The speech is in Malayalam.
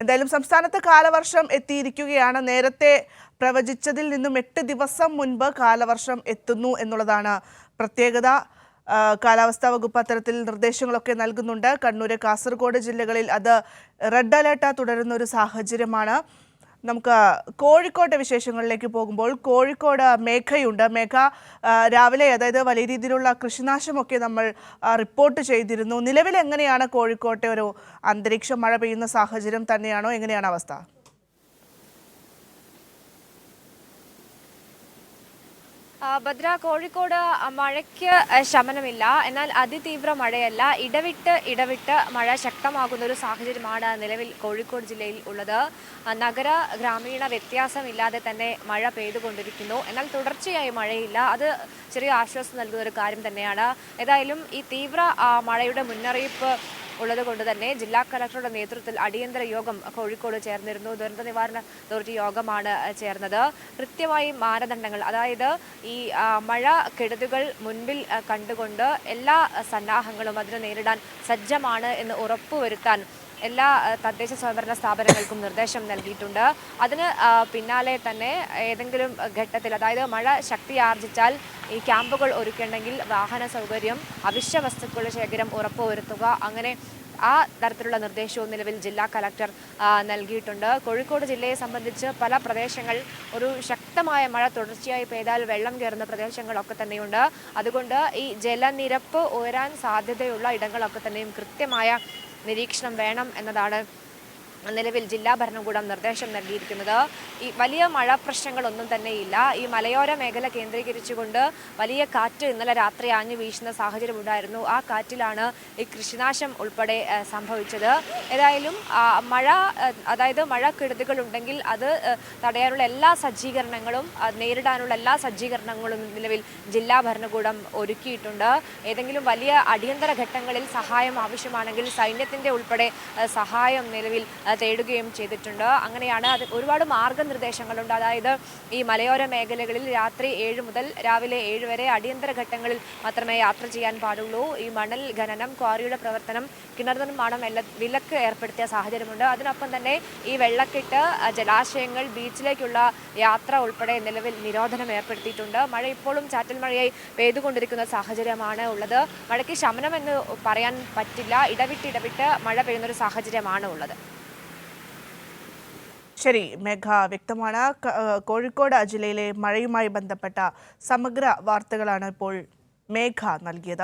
എന്തായാലും സംസ്ഥാനത്ത് കാലവർഷം എത്തിയിരിക്കുകയാണ്. നേരത്തെ പ്രവചിച്ചതിൽ നിന്നും 8 ദിവസം മുൻപ് കാലവർഷം എത്തുന്നു എന്നുള്ളതാണ് പ്രത്യേകത. കാലാവസ്ഥാ വകുപ്പ് അത്തരത്തിൽ നിർദ്ദേശങ്ങളൊക്കെ നൽകുന്നുണ്ട്. കണ്ണൂർ, കാസർഗോഡ് ജില്ലകളിൽ അത് റെഡ് അലേർട്ട് തുടരുന്ന ഒരു സാഹചര്യമാണ്. നമുക്ക് കോഴിക്കോട്ടെ വിശേഷങ്ങളിലേക്ക് പോകുമ്പോൾ കോഴിക്കോട് മേഘയുണ്ട്. മേഘ, രാവിലെ അതായത് വലിയ രീതിയിലുള്ള കൃഷിനാശമൊക്കെ നമ്മൾ റിപ്പോർട്ട് ചെയ്തിരുന്നു. നിലവിൽ എങ്ങനെയാണ് കോഴിക്കോട്ടെ ഒരു അന്തരീക്ഷം? മഴ പെയ്യുന്ന സാഹചര്യം തന്നെയാണോ? എങ്ങനെയാണ് അവസ്ഥ? ഭദ്ര, കോഴിക്കോട് മഴയ്ക്ക് ശമനമില്ല. എന്നാൽ അതിതീവ്ര മഴയല്ല, ഇടവിട്ട് മഴ ശക്തമാകുന്ന ഒരു സാഹചര്യമാണ് നിലവിൽ കോഴിക്കോട് ജില്ലയിൽ ഉള്ളത്. നഗര ഗ്രാമീണ വ്യത്യാസമില്ലാതെ തന്നെ മഴ പെയ്തുകൊണ്ടിരിക്കുന്നു. എന്നാൽ തുടർച്ചയായി മഴയില്ല. അത് ചെറിയ ആശ്വാസം നൽകുന്ന ഒരു കാര്യം തന്നെയാണ്. ഏതായാലും ഈ തീവ്ര മഴയുടെ മുന്നറിയിപ്പ് ഉള്ളതുകൊണ്ട് തന്നെ ജില്ലാ കളക്ടറുടെ നേതൃത്വത്തിൽ അടിയന്തര യോഗം കോഴിക്കോട് ചേർന്നിരുന്നു. ദുരന്ത നിവാരണ അതോറിറ്റി യോഗമാണ് ചേർന്നത്. കൃത്യമായി മാനദണ്ഡങ്ങൾ, അതായത് ഈ മഴ കെടുതികൾ മുൻപിൽ കണ്ടുകൊണ്ട് എല്ലാ സന്നാഹങ്ങളും അതിനെ നേരിടാൻ സജ്ജമാണ് എന്ന് ഉറപ്പുവരുത്താൻ എല്ലാ തദ്ദേശ സ്വയംഭരണ സ്ഥാപനങ്ങൾക്കും നിർദ്ദേശം നൽകിയിട്ടുണ്ട്. അതിന് പിന്നാലെ തന്നെ ഏതെങ്കിലും ഘട്ടത്തിൽ, അതായത് മഴ ശക്തിയാർജിച്ചാൽ ഈ ക്യാമ്പുകൾ ഒരുക്കണമെങ്കിൽ വാഹന സൗകര്യം, അവശ്യ വസ്തുക്കളുടെ ശേഖരം ഉറപ്പുവരുത്തുക, അങ്ങനെ ആ തരത്തിലുള്ള നിർദ്ദേശവും നിലവിൽ ജില്ലാ കളക്ടർ നൽകിയിട്ടുണ്ട്. കോഴിക്കോട് ജില്ലയെ സംബന്ധിച്ച് പല പ്രദേശങ്ങൾ ഒരു ശക്തമായ മഴ തുടർച്ചയായി പെയ്താൽ വെള്ളം കയറുന്ന പ്രദേശങ്ങളൊക്കെ തന്നെയുണ്ട്. അതുകൊണ്ട് ഈ ജലനിരപ്പ് ഉയരാൻ സാധ്യതയുള്ള ഇടങ്ങളൊക്കെ തന്നെയും കൃത്യമായ നിരീക്ഷണം വേണം എന്നതാണ് നിലവിൽ ജില്ലാ ഭരണകൂടം നിർദ്ദേശം നൽകിയിരിക്കുന്നത്. ഈ വലിയ മഴ പ്രശ്നങ്ങളൊന്നും തന്നെയില്ല. ഈ മലയോര മേഖല കേന്ദ്രീകരിച്ചുകൊണ്ട് വലിയ കാറ്റ് ഇന്നലെ രാത്രി ആഞ്ഞു വീശുന്ന സാഹചര്യം ഉണ്ടായിരുന്നു. ആ കാറ്റിലാണ് ഈ കൃഷിനാശം ഉൾപ്പെടെ സംഭവിച്ചത്. ഏതായാലും അതായത് മഴ കെടുതികളുണ്ടെങ്കിൽ അത് തടയാനുള്ള എല്ലാ സജ്ജീകരണങ്ങളും, നേരിടാനുള്ള എല്ലാ സജ്ജീകരണങ്ങളും നിലവിൽ ജില്ലാ ഭരണകൂടം ഒരുക്കിയിട്ടുണ്ട്. ഏതെങ്കിലും വലിയ അടിയന്തര ഘട്ടങ്ങളിൽ സഹായം ആവശ്യമാണെങ്കിൽ സൈന്യത്തിൻ്റെ ഉൾപ്പെടെ സഹായം നിലവിൽ തേടുകയും ചെയ്തിട്ടുണ്ട്. അങ്ങനെയാണ് അത്. ഒരുപാട് മാർഗനിർദ്ദേശങ്ങളുണ്ട്. അതായത് ഈ മലയോര മേഖലകളിൽ രാത്രി 7 മുതൽ രാവിലെ 7 വരെ അടിയന്തര ഘട്ടങ്ങളിൽ മാത്രമേ യാത്ര ചെയ്യാൻ പാടുള്ളൂ. ഈ മണൽ ഖനനം, ക്വാറിയുടെ പ്രവർത്തനം, കിണർ നിർമ്മാണം എല്ലാം വിലക്ക് ഏർപ്പെടുത്തിയ സാഹചര്യമുണ്ട്. അതിനൊപ്പം തന്നെ ഈ വെള്ളക്കെട്ട്, ജലാശയങ്ങൾ, ബീച്ചിലേക്കുള്ള യാത്ര ഉൾപ്പെടെ നിലവിൽ നിരോധനം ഏർപ്പെടുത്തിയിട്ടുണ്ട്. മഴ ഇപ്പോഴും ചാറ്റൽ മഴയായി പെയ്തുകൊണ്ടിരിക്കുന്ന സാഹചര്യമാണ് ഉള്ളത്. മഴയ്ക്ക് ശമനമെന്ന് പറയാൻ പറ്റില്ല. ഇടവിട്ട് മഴ പെയ്യുന്നൊരു സാഹചര്യമാണ് ഉള്ളത്. ശരി മേഘ, വ്യക്തമാണ്. കോഴിക്കോട് ജില്ലയിലെ മഴയുമായി ബന്ധപ്പെട്ട സമഗ്ര വാർത്തകളാണ് ഇപ്പോൾ മേഘ നൽകിയത്.